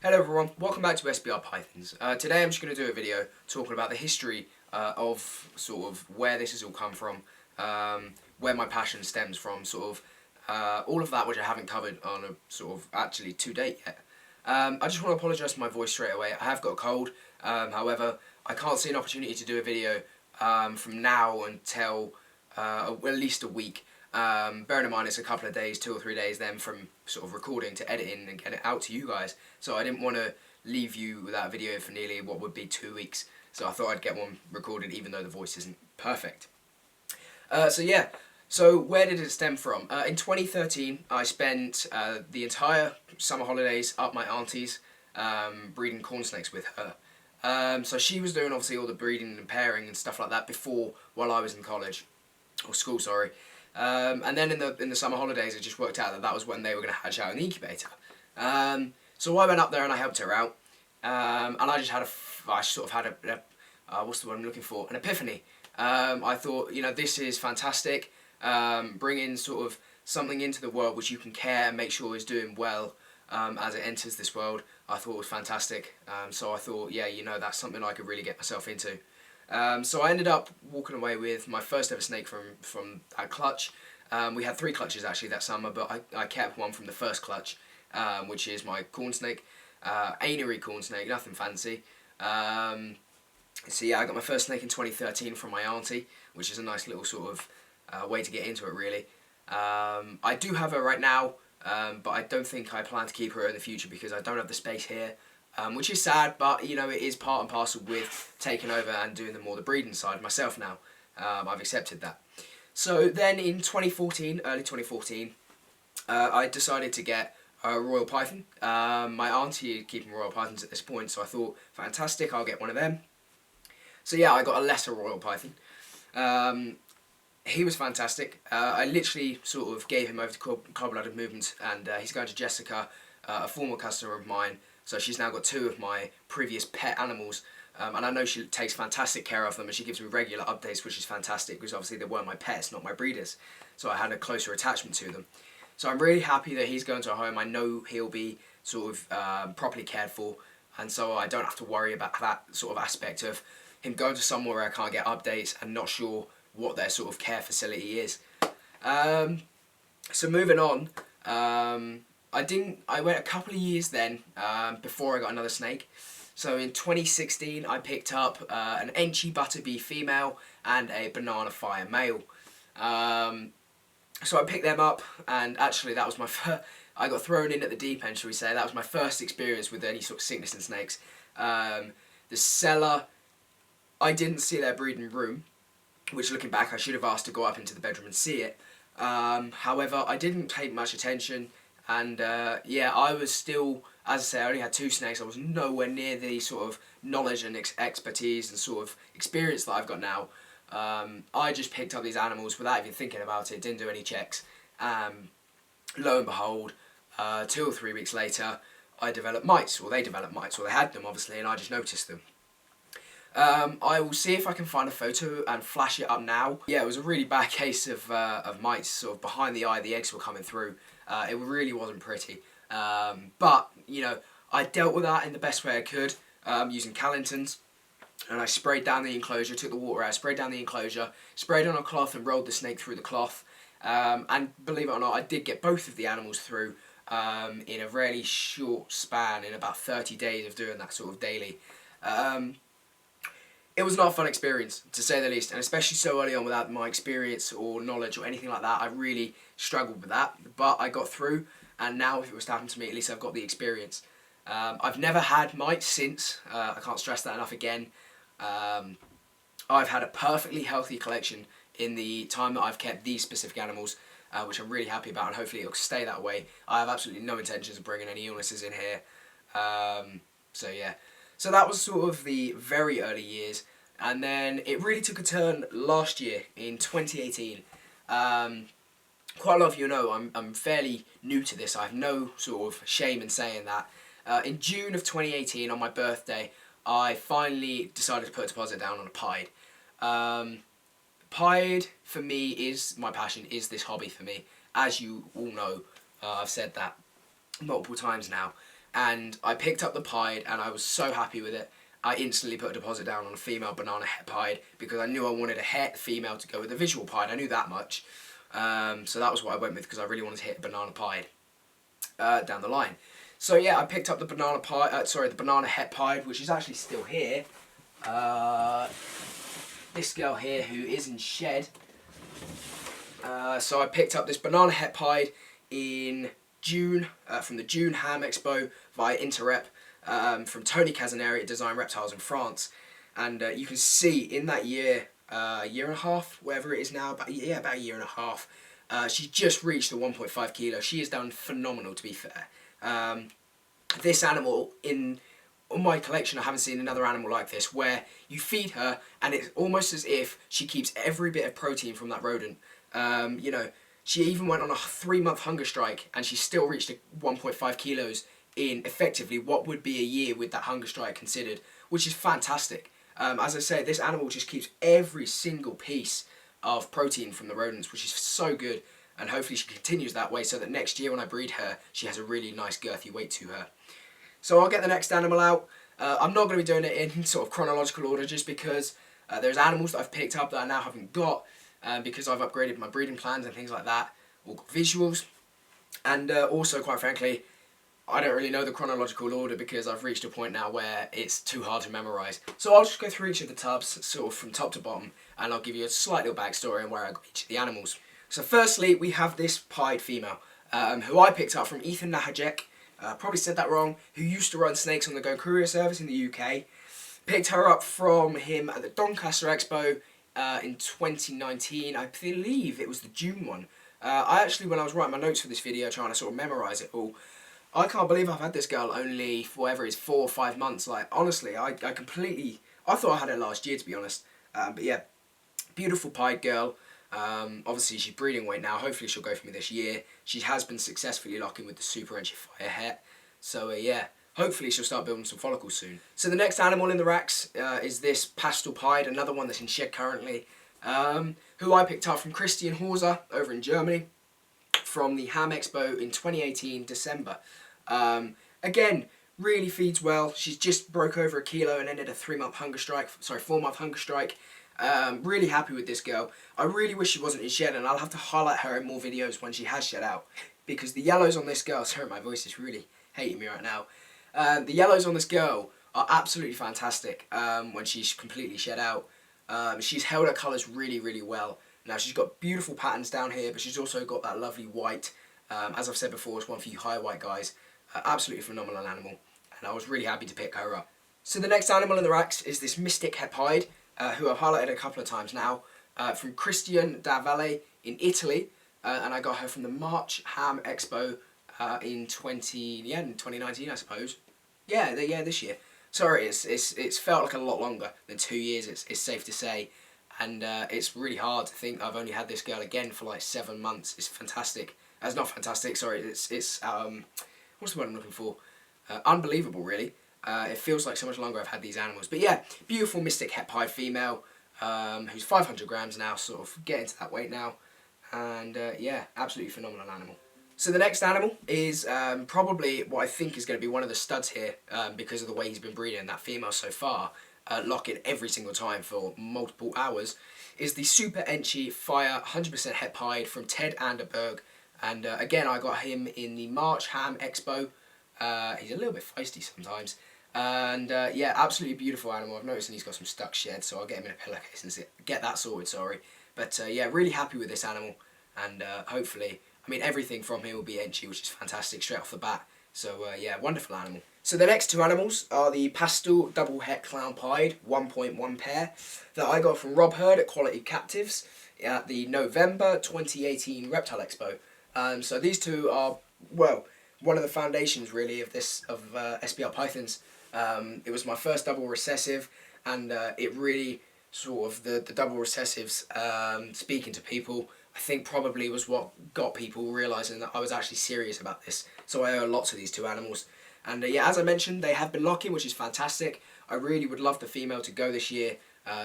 Hello everyone, welcome back to SPR Pythons. Today I'm just going to do a video talking about the history of sort of where this has all come from, where my passion stems from, sort of all of that which I haven't covered on a sort of actually to date yet. I just want to apologise for my voice straight away. I have got a cold, however I can't see an opportunity to do a video from now until at least a week. Bearing in mind it's a couple of days, 2 or 3 days then from sort of recording to editing and get it out to you guys. So I didn't want to leave you without a video for nearly what would be 2 weeks. So I thought I'd get one recorded even though the voice isn't perfect. So where did it stem from? In 2013 I spent the entire summer holidays up my auntie's breeding corn snakes with her. So she was doing obviously all the breeding and pairing and stuff like that before, while I was in college, or school, sorry. And then in the summer holidays, it just worked out that was when they were going to hatch out in the incubator. So I went up there and I helped her out, and I just had what's the word I'm looking for? An epiphany. I thought, you know, this is fantastic. Bringing sort of something into the world which you can care and make sure is doing well as it enters this world. I thought was fantastic. So I thought, yeah, you know, that's something I could really get myself into. So I ended up walking away with my first ever snake from that clutch. We had 3 clutches actually that summer, but I kept one from the first clutch, which is my corn snake, anery corn snake, nothing fancy. So yeah, I got my first snake in 2013 from my auntie, which is a nice little sort of way to get into it really. I do have her right now, but I don't think I plan to keep her in the future because I don't have the space here. Which is sad, but you know, it is part and parcel with taking over and doing the breeding side myself now. I've accepted that. So then in 2014, early 2014, I decided to get a Royal Python. My auntie is keeping Royal Pythons at this point, so I thought, fantastic, I'll get one of them. So yeah, I got a lesser Royal Python. He was fantastic. I literally sort of gave him over to Cold-Blooded Movements, and he's going to Jessica, a former customer of mine. So she's now got 2 of my previous pet animals, and I know she takes fantastic care of them, and she gives me regular updates, which is fantastic because obviously they were my pets, not my breeders. So I had a closer attachment to them. So I'm really happy that he's going to a home. I know he'll be sort of properly cared for, and so I don't have to worry about that sort of aspect of him going to somewhere where I can't get updates and not sure what their sort of care facility is. So moving on. I went a couple of years then before I got another snake. So in 2016 I picked up an Enchi Butterbee female and a Banana Fire male. So I picked them up, and actually that was my I got thrown in at the deep end, shall we say. That was my first experience with any sort of sickness in snakes. The seller, I didn't see their breeding room, which looking back I should have asked to go up into the bedroom and see it. However, I didn't pay much attention. And yeah, I was still, as I say, I only had 2 snakes. I was nowhere near the sort of knowledge and expertise and sort of experience that I've got now. I just picked up these animals without even thinking about it, didn't do any checks. Lo and behold, 2 or 3 weeks later, I developed mites, or they developed mites, or they had them obviously, and I just noticed them. I will see if I can find a photo and flash it up now. Yeah, it was a really bad case of mites, sort of behind the eye, the eggs were coming through. It really wasn't pretty, but you know, I dealt with that in the best way I could, using Callingtons, and I sprayed down the enclosure, took the water out, sprayed down the enclosure, sprayed on a cloth and rolled the snake through the cloth, and believe it or not, I did get both of the animals through in a really short span, in about 30 days of doing that sort of daily. It was not a fun experience, to say the least, and especially so early on without my experience or knowledge or anything like that. I really struggled with that, but I got through, and now if it was to happen to me, at least I've got the experience. I've never had mites since. I can't stress that enough again. I've had a perfectly healthy collection in the time that I've kept these specific animals, which I'm really happy about, and hopefully it'll stay that way. I have absolutely no intentions of bringing any illnesses in here. So yeah. So that was sort of the very early years, and then it really took a turn last year in 2018. Quite a lot of you know I'm fairly new to this. I have no sort of shame in saying that. In June of 2018, on my birthday, I finally decided to put a deposit down on a pied. Pied for me is my passion, is this hobby for me. As you all know, I've said that multiple times now. and I picked up the pied and I was so happy with it. I instantly put a deposit down on a female banana het pied because I knew I wanted a het female to go with a visual pied. I knew that much. So that was what I went with because I really wanted to hit a banana pied down the line. So yeah, I picked up the banana the banana het pied, which is actually still here. This girl here who is in shed. So I picked up this banana het pied in June from the June Ham Expo via Interrep from Tony Casaneri at Design Reptiles in France, and you can see in that year and a half, whatever it is now, about a year and a half, she's just reached the 1.5 kilo. She has done phenomenal, to be fair. This animal, in my collection, I haven't seen another animal like this, where you feed her and it's almost as if she keeps every bit of protein from that rodent. You know, she even went on a 3-month hunger strike and she still reached 1.5 kilos in effectively what would be a year with that hunger strike considered, which is fantastic. As I said, this animal just keeps every single piece of protein from the rodents, which is so good, and hopefully she continues that way so that next year when I breed her, she has a really nice girthy weight to her. So I'll get the next animal out. I'm not going to be doing it in sort of chronological order just because there's animals that I've picked up that I now haven't got because I've upgraded my breeding plans and things like that, or got visuals, and also, quite frankly, I don't really know the chronological order because I've reached a point now where it's too hard to memorise. So I'll just go through each of the tubs, sort of from top to bottom, and I'll give you a slight little backstory on where I got each of the animals. So firstly, we have this pied female, who I picked up from Ethan Nahajek, probably said that wrong, who used to run Snakes on the Go courier service in the UK. Picked her up from him at the Doncaster Expo in 2019, I believe it was the June one. I actually, when I was writing my notes for this video, trying to sort of memorise it all, I can't believe I've had this girl only for whatever it's 4 or 5 months. Like, honestly, I thought I had her last year, to be honest. But yeah, beautiful pied girl. Obviously she's breeding weight now. Hopefully she'll go for me this year. She has been successfully locking with the Super Enchi Fire Het. So yeah, hopefully she'll start building some follicles soon. So the next animal in the racks is this pastel pied, another one that's in shed currently, who I picked up from Christian Horser over in Germany from the Ham Expo in 2018 December. Again, really feeds well. She's just broke over a kilo and ended a 4-month hunger strike. Really happy with this girl. I really wish she wasn't in shed, and I'll have to highlight her in more videos when she has shed out, because the yellows on this girl, sorry, my voice is really hating me right now. The yellows on this girl are absolutely fantastic when she's completely shed out. She's held her colours really, really well. Now she's got beautiful patterns down here, but she's also got that lovely white. As I've said before, it's one for you high white guys. Absolutely phenomenal animal, and I was really happy to pick her up. So the next animal in the racks is this Mystic Het pied, who I've highlighted a couple of times now, from Christian da Valle in Italy, and I got her from the March Ham Expo in 2019, I suppose. Yeah, this year. Sorry, it's felt like a lot longer than 2 years. It's safe to say, and it's really hard to think I've only had this girl again for like 7 months. It's fantastic. It's not fantastic. Sorry, it's what's the word I'm looking for? Unbelievable, really. It feels like so much longer I've had these animals. But yeah, beautiful Mystic Het pied female, who's 500 grams now, sort of getting to that weight now. And yeah, absolutely phenomenal animal. So the next animal is probably what I think is going to be one of the studs here, because of the way he's been breeding, that female so far, locking every single time for multiple hours, is the Super Enchi Fire 100% Het pied from Ted Anderberg. And again, I got him in the March Ham Expo. He's a little bit feisty sometimes. And yeah, absolutely beautiful animal. I've noticed he's got some stuck sheds, so I'll get him in a pillowcase and get that sorted, sorry. But yeah, really happy with this animal. And hopefully, I mean, everything from here will be Enchi, which is fantastic straight off the bat. So yeah, wonderful animal. So the next 2 animals are the Pastel Double Het Clown Pied 1.1 pair that I got from Rob Hurd at Quality Captives at the November 2018 Reptile Expo. So these two are, well, one of the foundations really of SPR Pythons. It was my first double recessive, and it really sort of the double recessives speaking to people, I think probably was what got people realising that I was actually serious about this. So I owe a lot to these 2 animals. And yeah, as I mentioned, they have been locking, which is fantastic. I really would love the female to go this year.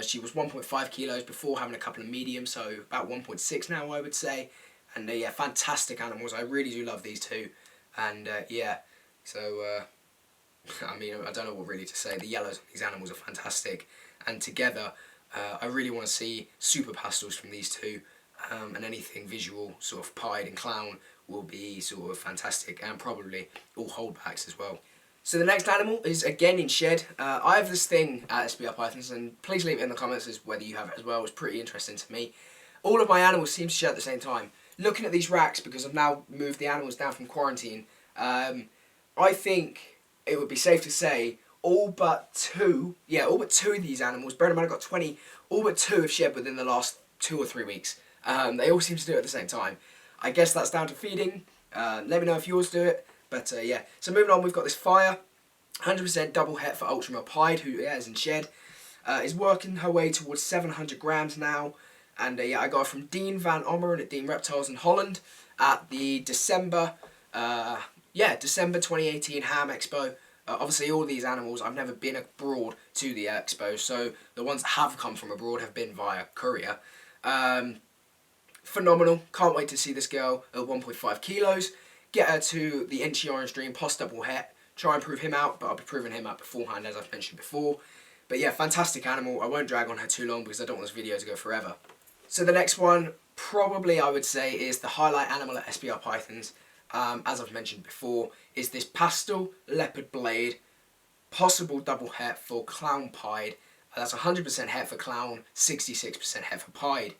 She was 1.5 kilos before having a couple of mediums, so about 1.6 now, I would say. And yeah, fantastic animals. I really do love these 2. And yeah, So, I mean, I don't know what really to say. The yellows on these animals are fantastic, and together, I really want to see super pastels from these two, and anything visual, sort of pied and clown, will be sort of fantastic, and probably all holdbacks as well. So the next animal is again in shed. I have this thing at SPR Pythons, and please leave it in the comments as whether you have it as well. It's pretty interesting to me. All of my animals seem to shed at the same time. Looking at these racks, because I've now moved the animals down from quarantine, I think it would be safe to say all but two of these animals, bear in mind I've got 20, all but two have shed within the last 2 or 3 weeks. They all seem to do it at the same time. I guess that's down to feeding. Let me know if yours do it. But yeah, so moving on, we've got this Fire, 100% double het for ultra pied, who is in shed, is working her way towards 700 grams now. And yeah, I got her from Dean Van Ommeren at Dean Reptiles in Holland at the December 2018 Ham Expo. Obviously, all these animals, I've never been abroad to the expo, so the ones that have come from abroad have been via courier. Phenomenal. Can't wait to see this girl at 1.5 kilos. Get her to the Inchy Orange Dream post double het. Try and prove him out, but I'll be proving him out beforehand, as I've mentioned before. But yeah, fantastic animal. I won't drag on her too long because I don't want this video to go forever. So the next one, probably I would say, is the highlight animal at SPR Pythons. As I've mentioned before, is this pastel leopard blade, possible double het for clown pied. That's 100% het for clown, 66% het for pied.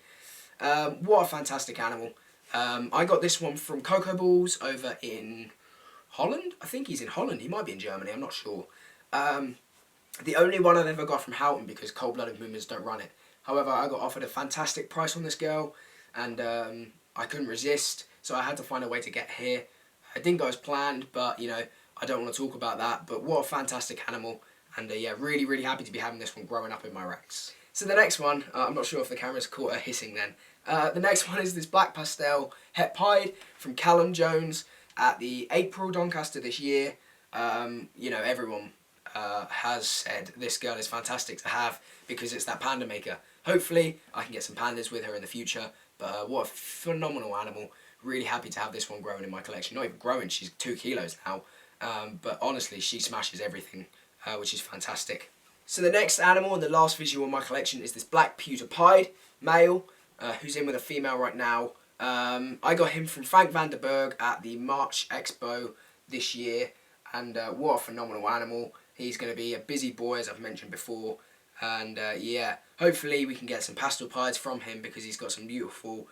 What a fantastic animal. I got this one from Cocoa Balls over in Holland. I think he's in Holland. He might be in Germany. I'm not sure. The only one I've ever got from Houghton because cold-blooded movements don't run it. However, I got offered a fantastic price on this girl, and I couldn't resist, so I had to find a way to get here. It didn't go as planned, but you know, I don't want to talk about that. But what a fantastic animal, and yeah, really, really happy to be having this one growing up in my racks. So the next one, I'm not sure if the camera's caught her hissing then. The next one is this black pastel het pied from Callum Jones at the April Doncaster this year. You know, everyone has said this girl is fantastic to have because it's that panda maker. Hopefully I can get some pandas with her in the future, but what a phenomenal animal. Really happy to have this one growing in my collection. Not even growing, she's 2 kilos now, but honestly she smashes everything, which is fantastic. So the next animal and the last visual in my collection is this black pewter pied male, who's in with a female right now. I got him from Frank van der Berg at the March Expo this year, and what a phenomenal animal. He's going to be a busy boy, as I've mentioned before, and yeah, hopefully we can get some pastel pieds from him because he's got some beautiful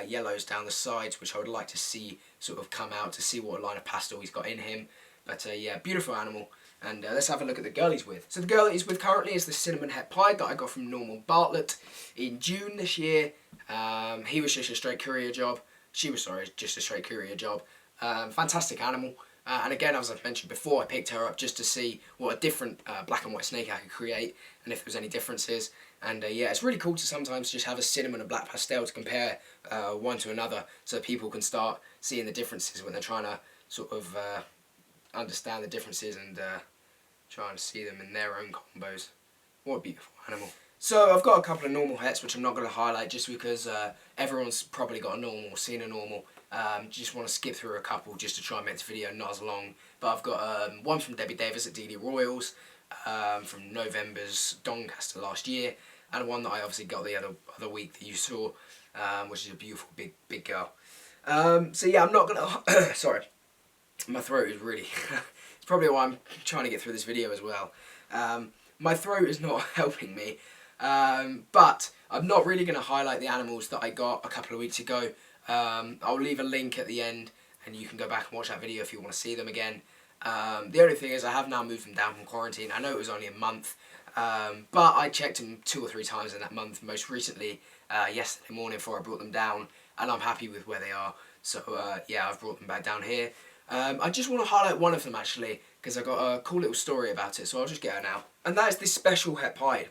yellows down the sides, which I would like to see sort of come out to see what line of pastel he's got in him. But yeah, beautiful animal. And let's have a look at the girl he's with. So the girl that he's with currently is the cinnamon het pied that I got from Norman Bartlett in June this year. He was just a straight courier job. She was, sorry, just a straight courier job. Fantastic animal. And again, as I've mentioned before, I picked her up just to see what a different black and white snake I could create and if there was any differences. And yeah, it's really cool to sometimes just have a cinnamon and black pastel to compare one to another so that people can start seeing the differences when they're trying to sort of understand the differences and trying to see them in their own combos. What a beautiful animal. So I've got a couple of normal hets which I'm not going to highlight just because everyone's probably got a normal, seen a normal. Just want to skip through a couple just to try and make this video not as long. But I've got one from Debbie Davis at DD Royals from November's Doncaster last year, and one that I obviously got the other week that you saw, which is a beautiful big girl. So yeah, I'm not gonna sorry, my throat is really it's probably why I'm trying to get through this video as well. My throat is not helping me, but I'm not really going to highlight the animals that I got a couple of weeks ago. I'll leave a link at the end and you can go back and watch that video if you want to see them again. The only thing is I have now moved them down from quarantine. I know it was only a month, but I checked them 2 or 3 times in that month, most recently yesterday morning before I brought them down, and I'm happy with where they are. So yeah, I've brought them back down here. I just want to highlight one of them actually, because I got a cool little story about it, so I'll just get her now. And that is this special het pied.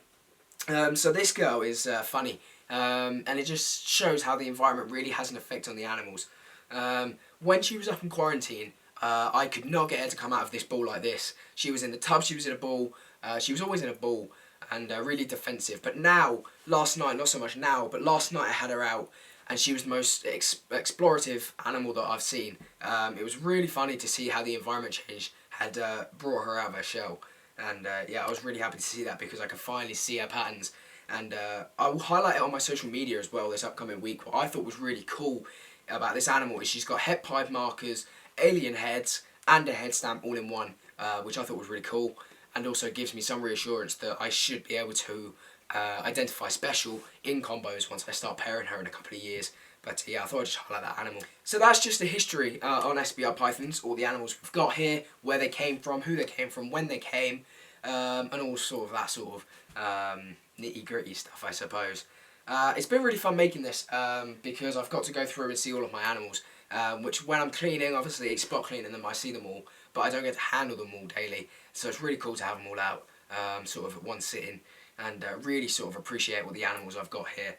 So this girl is funny, and it just shows how the environment really has an effect on the animals. When she was up in quarantine, I could not get her to come out of this ball like this. She was in the tub, she was in a ball, she was always in a ball, and really defensive. But now, last night, not so much now, but last night I had her out, and she was the most explorative animal that I've seen. It was really funny to see how the environment change had brought her out of her shell, and yeah, I was really happy to see that because I could finally see her patterns. And I will highlight it on my social media as well this upcoming week. What I thought was really cool about this animal is she's got het pipe markers, alien heads, and a head stamp all in one, which I thought was really cool, and also gives me some reassurance that I should be able to identify special in combos once I start pairing her in a couple of years. But yeah, I thought I'd just highlight that animal. So that's just the history on SPR pythons, all the animals we've got here, where they came from, who they came from, when they came, and all sort of that sort of nitty gritty stuff, I suppose. It's been really fun making this because I've got to go through and see all of my animals, which when I'm cleaning, obviously spot cleaning them, I see them all, but I don't get to handle them all daily. So it's really cool to have them all out sort of at one sitting and really sort of appreciate what the animals I've got here,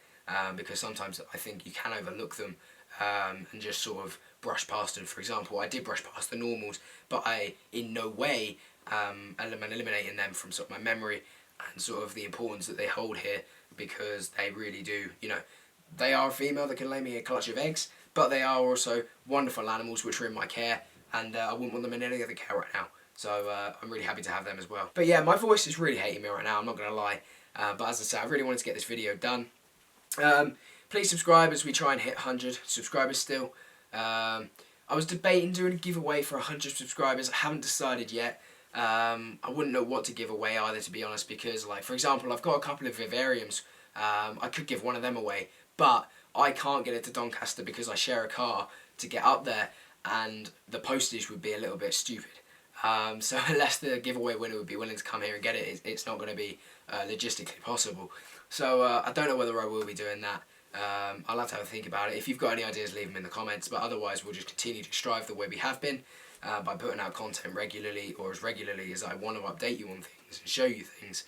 because sometimes I think you can overlook them and just sort of brush past them. For example, I did brush past the normals, but I in no way am eliminating them from sort of my memory and sort of the importance that they hold here, because they really do, you know, they are a female that can lay me a clutch of eggs, but they are also wonderful animals which are in my care, and I wouldn't want them in any other care right now. So I'm really happy to have them as well. But yeah, my voice is really hating me right now, I'm not going to lie. But as I said, I really wanted to get this video done. Please subscribe as we try and hit 100 subscribers still. I was debating doing a giveaway for 100 subscribers. I haven't decided yet. I wouldn't know what to give away either, to be honest, because, like, for example, I've got a couple of vivariums. I could give one of them away, but I can't get it to Doncaster because I share a car to get up there, and the postage would be a little bit stupid. So unless the giveaway winner would be willing to come here and get it, it's not going to be logistically possible. So I don't know whether I will be doing that. I'll have to have a think about it. If you've got any ideas, leave them in the comments, but otherwise we'll just continue to strive the way we have been, by putting out content regularly, or as regularly as I want to update you on things and show you things.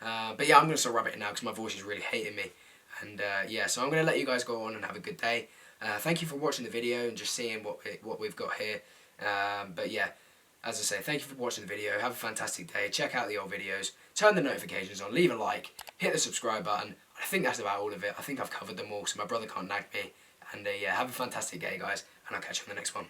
But yeah, I'm going to start wrapping it now because my voice is really hating me. And yeah, so I'm going to let you guys go on and have a good day. Thank you for watching the video and just seeing what we've got here. But yeah, as I say, thank you for watching the video. Have a fantastic day. Check out the old videos. Turn the notifications on. Leave a like. Hit the subscribe button. I think that's about all of it. I think I've covered them all, so my brother can't nag me. And yeah, have a fantastic day, guys. And I'll catch you on the next one.